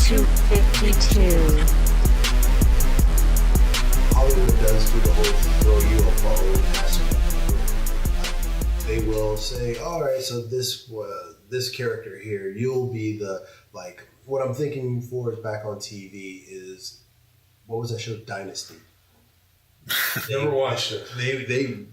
252. Hollywood does do the whole throw you a bone aspect. They will say, all right, so this character here, you'll be the, like, what I'm thinking for is back on TV is, what was that show, Dynasty? Never watched it. They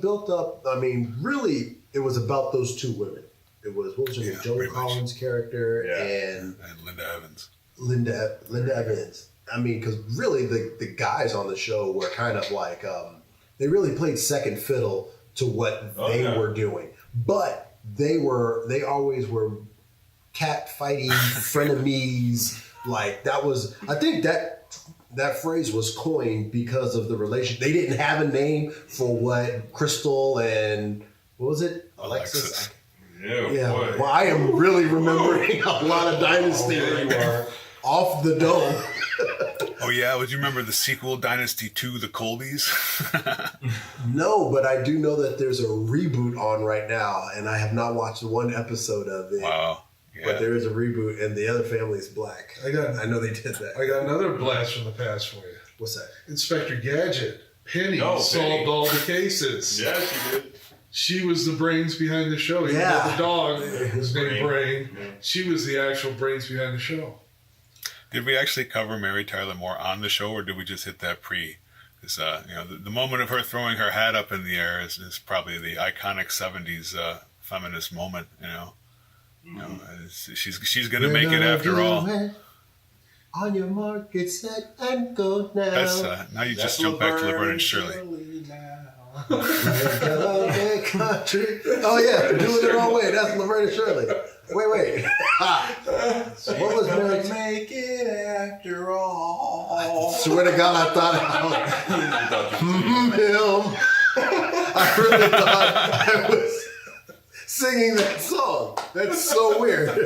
built up, I mean, really, it was about those two women. It was, what was her name, Joan Collins' character and Linda Evans. Linda Evans. I mean, because really the guys on the show were kind of like, they really played second fiddle to what they were doing. But they always were cat fighting frenemies. Like, that was, I think that phrase was coined because of the relation. They didn't have a name for what Crystal and, what was it? Alexis. Yeah. Boy. Well, I am really remembering a lot of Dynasty. There you are. Off the dome. Oh, yeah? Would you remember the sequel, Dynasty 2, The Colbys? No, but I do know that there's a reboot on right now, and I have not watched one episode of it. Wow. Yeah. But there is a reboot, and the other family is black. I know they did that. I got another blast from the past for you. What's that? Inspector Gadget. Penny solved all the cases. Yeah, she did. She was the brains behind the show. Even though the dog was named Brain. Yeah. She was the actual brains behind the show. Did we actually cover Mary Tyler Moore on the show, or did we just hit that pre? Because the moment of her throwing her hat up in the air is probably the iconic '70s feminist moment. She's gonna make it after all. On your mark, get set and go now. That's now you just jump back to Laverne and Shirley. Oh yeah, doing it the wrong way. That's Laverne and Shirley. Wait. What was Mary? Make it after all. I swear to God, I thought I really thought I was singing that song. That's so weird.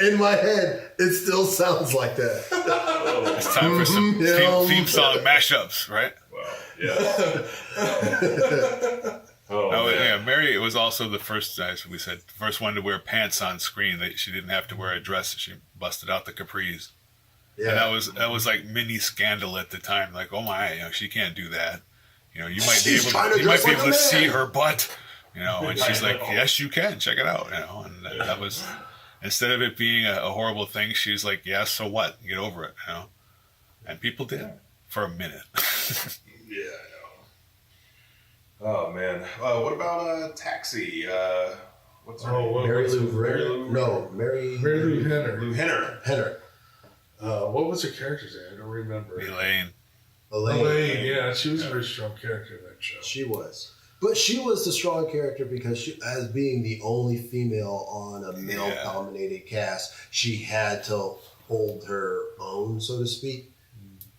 In my head, it still sounds like that. It's time for some theme song mashups, right? Wow. Yeah. Mary was also the first, as we said, the first one to wear pants on screen. She didn't have to wear a dress. She busted out the capris. Yeah. And that was like mini scandal at the time. Like, oh my, she can't do that. You might be able to see her butt. And she's like, yes, you can. Check it out. And that was, instead of it being a horrible thing, she's like, yeah, so what? Get over it. And people did for a minute. Yeah. Oh man, what about Taxi? What's her name? Mary Lou Henner. What was her character's name? I don't remember. Elaine, yeah, she was a very strong character in that show. She was. But she was the strong character because as being the only female on a male-dominated cast, she had to hold her own, so to speak.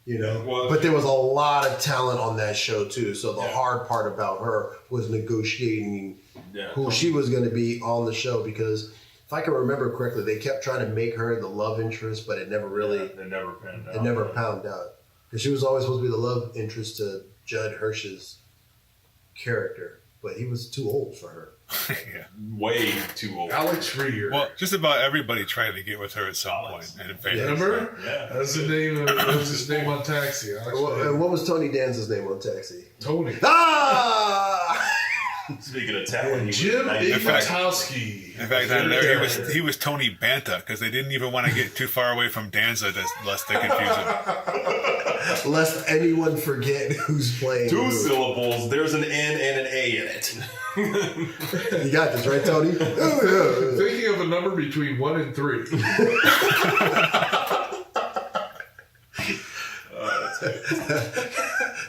But there was a lot of talent on that show too. So the hard part about her was negotiating who she was going to be on the show, because if I can remember correctly, they kept trying to make her the love interest, but it never really it never panned out. It never panned out because she was always supposed to be the love interest to Judd Hirsch's character, but he was too old for her. Way too old. Alex Freer. Well, just about everybody tried to get with her at some point. Remember? Yeah. That's the name. That was his name on Taxi. And what was Tony Danza's name on Taxi? Tony. Speaking of talent, Jim Ignatowski. In fact, he was Tony Banta, because they didn't even want to get too far away from Danza lest they confuse him. Lest anyone forget who's playing. Two syllables. There's an N and an A in it. You got this, right, Tony? Thinking of a number between 1 and 3.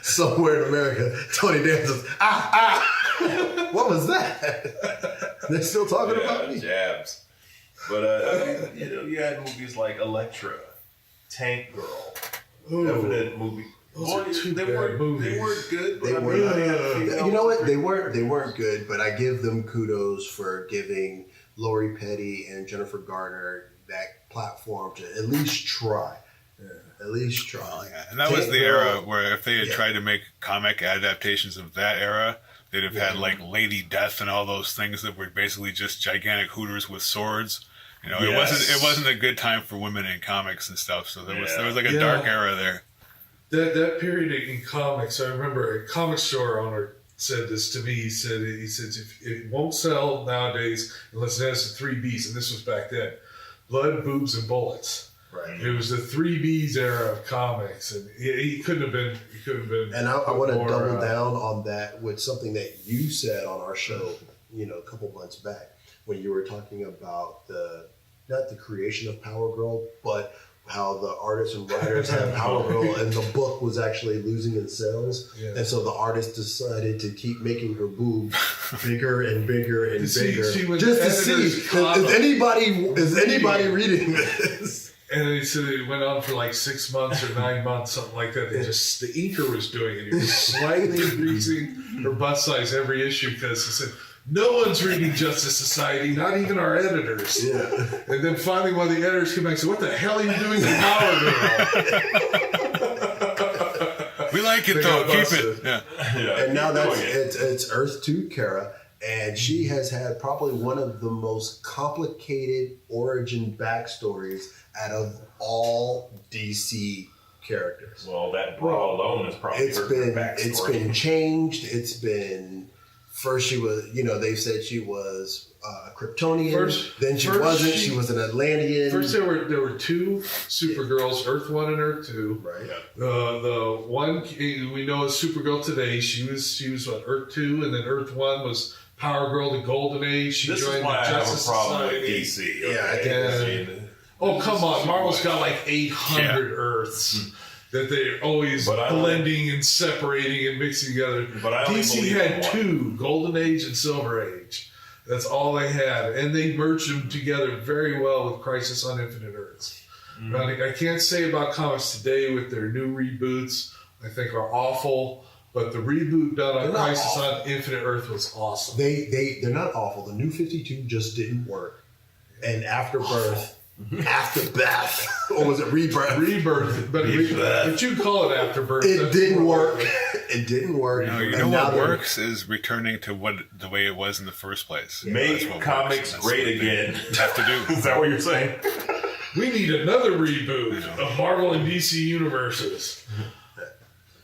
Somewhere in America, Tony Danza's what was that? They're still talking about me. Jabs. But you had movies like Elektra, Tank Girl, Evident movie. They weren't good. But you know what? They weren't good. But I give them kudos for giving Lori Petty and Jennifer Garner that platform to at least try. At least try. Oh, yeah. And that was the era where if they had tried to make comic adaptations of that era, they'd have had like Lady Death and all those things that were basically just gigantic hooters with swords. You know, it wasn't a good time for women in comics and stuff. So there was like a dark era there. That period in comics, I remember a comic store owner said this to me. He said if it won't sell nowadays unless it has the 3 Bs, and this was back then: blood, boobs, and bullets. Right. It was the 3 Bs era of comics, and he couldn't have been. And I want to double down on that with something that you said on our show, a couple months back, when you were talking about not the creation of Power Girl, but how the artists and writers had Power Girl, and the book was actually losing in sales, and so the artist decided to keep making her boob bigger and bigger and bigger, just to see is anybody reading this. And he said it went on for like 6 months or 9 months, something like that. The inker was doing it. He was slightly increasing her bust size every issue because he said, no one's reading Justice Society, not even our editors. Yeah. And then finally one of the editors came back and said, what the hell are you doing to Power Girl? We like it though, keep it. Yeah. And now it's Earth 2 Kara, and she has had probably one of the most complicated origin backstories out of all DC characters. Well, that bra alone is probably it's been changed. It's been first she was, they said she was a Kryptonian. Then she wasn't. She was an Atlantean. First, there were 2 Supergirls, Earth 1 and Earth 2. Right. The one we know is Supergirl today. She was what, Earth 2, and then Earth 1 was Power Girl, the Golden Age. This is why I have a problem with DC. Yeah, I think. Oh, come on. Marvel's got like 800 Earths that they're always blending and separating and mixing together. But I DC had 2, Golden Age and Silver Age. That's all they had. And they merged them together very well with Crisis on Infinite Earths. I can't say about comics today with their new reboots, I think are awful. But the reboot done on Crisis on Infinite Earth was awesome. They're not awful. The new 52 just didn't work. And Afterbirth... Afterbirth, or was it Rebirth? Rebirth, but you call it Afterbirth. It didn't work. It didn't work. No, what works is returning to the way it was in the first place. Make comics great again. Have to do. Is that what you're saying? We need another reboot of Marvel and DC universes.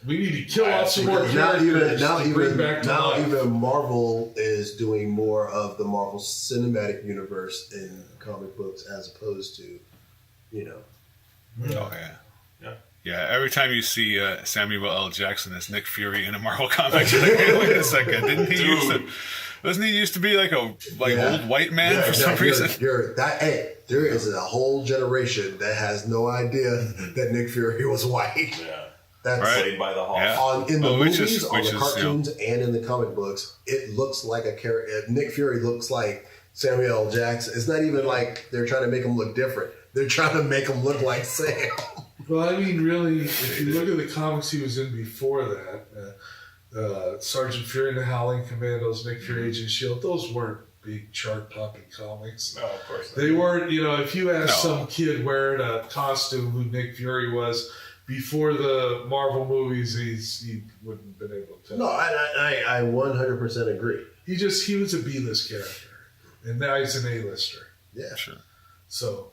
We need to kill off some more characters. Now even Marvel is doing more of the Marvel Cinematic Universe in comic books as opposed to, Oh yeah. Every time you see Samuel L. Jackson as Nick Fury in a Marvel comic, you're like, hey, wait a second, wasn't he used to be like old white man for some reason? There is a whole generation that has no idea that Nick Fury was white. Yeah. That's played by the Hawk. Yeah. In the movies, on the cartoons, and in the comic books, it looks like a character. Nick Fury looks like Samuel L. Jackson. It's not even like they're trying to make him look different. They're trying to make him look like Sam. Well, I mean, really, if you look at the comics he was in before that, Sergeant Fury and the Howling Commandos, Nick Fury, Agent S.H.I.E.L.D., those weren't big chart-topping comics. No, of course not. They weren't, if you asked some kid wearing a costume who Nick Fury was, before the Marvel movies, he wouldn't have been able to tell. No, I 100% agree. He was a B-list character, and now he's an A-lister. Yeah, sure. So,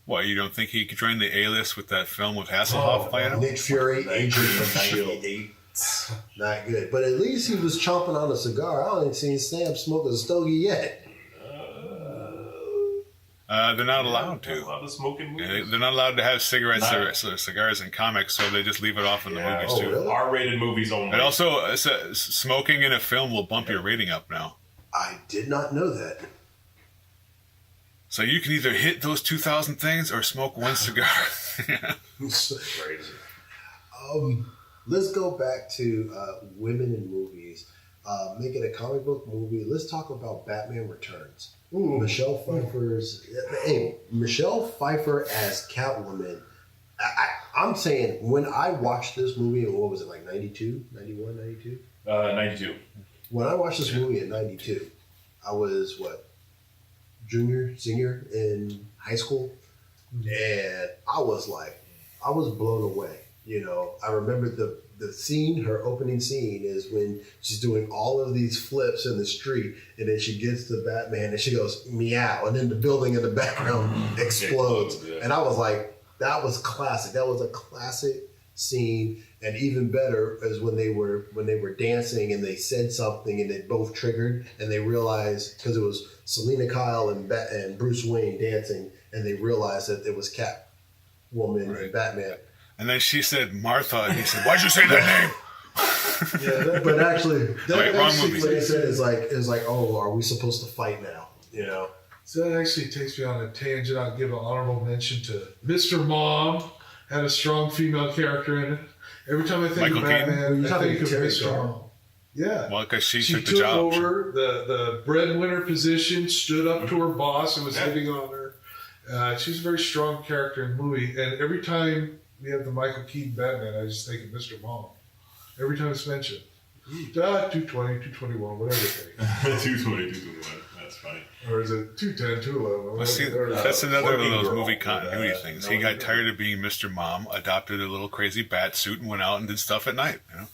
what, you don't think he could join the A-list with that film with Hasselhoff playing him? Nick Fury, Agent of S.H.I.E.L.D. Not good, but at least he was chomping on a cigar. I haven't seen Sam smoke a stogie yet. They're not allowed to. They're not allowed to have cigarettes or cigars in comics, so they just leave it off in the movies too. Really? R-rated movies only. And also, smoking in a film will bump your rating up now. I did not know that. So you can either hit those 2,000 things or smoke one cigar. Crazy. Let's go back to women in movies. Make it a comic book movie. Let's talk about Batman Returns. Michelle Pfeiffer as Catwoman. I'm saying, when I watched this movie, what was it, like 92, 91, 92? 92. When I watched this movie in 92, I was, senior in high school? And I was blown away You know, I remember the scene, her opening scene is when she's doing all of these flips in the street, and then she gets to Batman and she goes meow, and then the building in the background explodes. Yeah. And I was like, that was classic. That was a classic scene. And even better is when they were dancing and they said something and they both triggered and they realized, because it was Selena Kyle and Bruce Wayne dancing, and they realized that it was Catwoman and Batman. And then she said Martha, and he said, "Why'd you say that name?" Yeah, but actually, wrong movie. What he said is like, oh, are we supposed to fight now? You know. So that actually takes me on a tangent. I'll give an honorable mention to Mr. Mom. Had a strong female character in it. Every time I think Michael of Batman, I think of Mr. Mom. Yeah. Well, because she took the took job. over the breadwinner position, stood up to her boss, and was hitting on her. She's a very strong character in the movie. And every time we have the Michael Keaton Batman, I just think of Mr. Mom. Every time it's mentioned. 220, 221, whatever it is. 220, 221. That's funny. Or is it 210, 211? Well, see, that's another one of those movie continuity things. He got tired of being Mr. Mom, adopted a little crazy bat suit, and went out and did stuff at night. You know.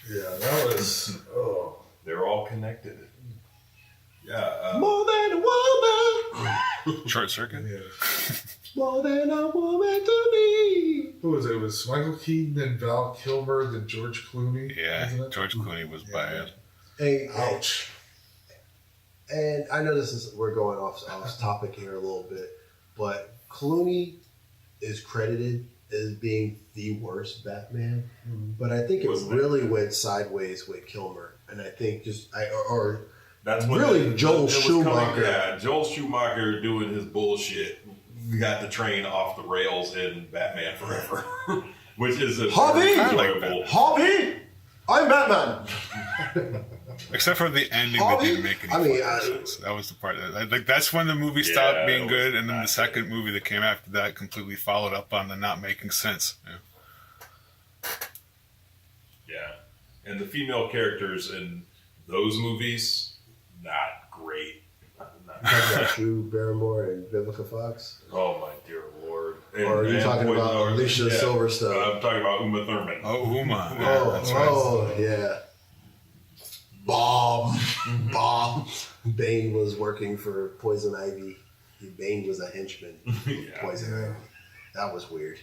Yeah, that was. Oh, they're all connected. Yeah. More than a woman. Short Circuit. yeah. More than a woman to me. Who was it? It was Michael Keaton, then Val Kilmer, then George Clooney. Yeah, wasn't it? George Clooney was bad. Hey, Ouch. and I know we're going off topic here a little bit, but Clooney is credited as being the worst Batman, but I think it really went sideways with Kilmer, and I think that's really Joel Schumacher. Joel Schumacher doing his bullshit. We got the train off the rails in Batman Forever, which is a Harvey, enjoyable. Harvey, I'm Batman. Except for the ending that didn't make any sense. That was the part that's when the movie stopped being good, and then the second movie that came after that completely followed up on the not making sense. Yeah, and the female characters in those movies, not great. Drew Barrymore and Vivica Fox. Oh my dear lord! Or are you talking about Alicia Silverstone? I'm talking about Uma Thurman. Oh, Uma. Yeah, That's right. Yeah. Bomb. Bane was working for Poison Ivy. Bane was a henchman. Poison Ivy. That was weird.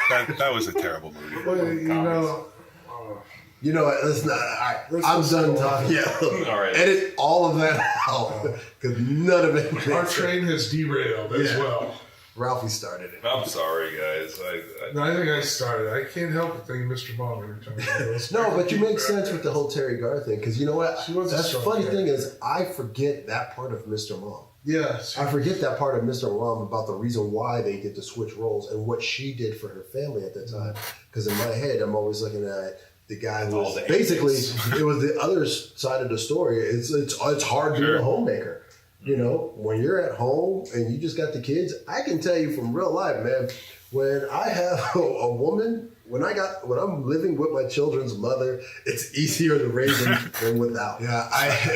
That was a terrible movie. Well, you know what? Let's not. I'm done talking. Yeah. All right. Edit all of that out because none of it. our train has derailed as well. Ralphie started it. I'm sorry, guys. No, I think I started. I can't help but think of Mr. Mom every time. No, but you make sense with the whole Terry Garr thing because you know what? That's the funny thing is I forget that part of Mr. Mom. Yes. I forget that part of Mr. Mom about the reason why they did to switch roles and what she did for her family at that time. Because in my head, I'm always looking at the guy who was basically it was the other side of the story. It's hard being a homemaker. You know, when you're at home and you just got the kids, I can tell you from real life, man. When I have a woman, when I'm living with my children's mother, it's easier to raise them than without. Yeah,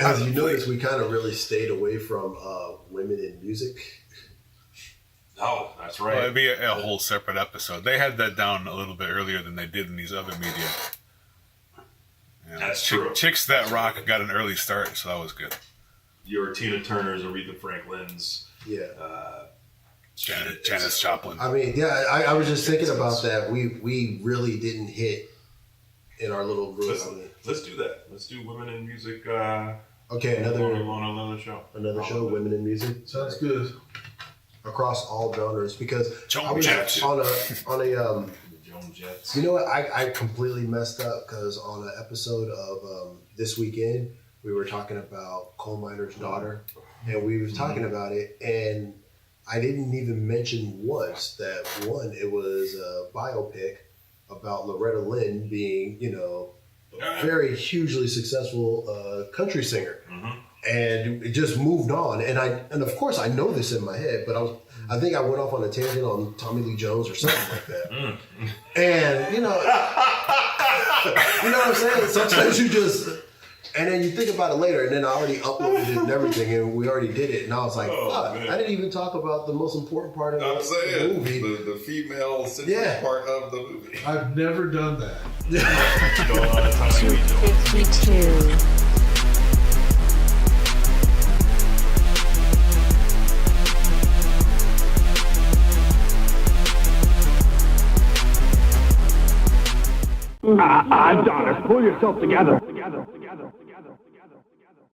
as you notice, we kind of really stayed away from women in music. Oh, that's right. Well, it'd be a whole separate episode. They had that down a little bit earlier than they did in these other media. You know, that's true. Chicks That Rock got an early start, so that was good. Your Tina Turners, Aretha Franklin's. Yeah. Janis Joplin. I mean, yeah, I was just thinking about that. We really didn't hit in our little group. Let's do that. Let's do women in music. Okay, on another show. Another show, women in music. Sounds good. Across all genres, because I was Jets. on a The Joan Jets. You know what? I completely messed up because on an episode of This Weekend, we were talking about Coal Miner's Daughter, and we were talking about it, and I didn't even mention once that it was a biopic about Loretta Lynn being, a very hugely successful country singer. Mm-hmm. And it just moved on. And of course I know this in my head, but I think I went off on a tangent on Tommy Lee Jones or something like that. And you know what I'm saying? Sometimes you just And then you think about it later, and then I already uploaded it and everything, and we already did it, and I was like, fuck, man. I didn't even talk about the most important part of I'm the saying movie. the female centric part of the movie. I've never done that. Going on a time we don't. 52. Adonis, pull yourself together.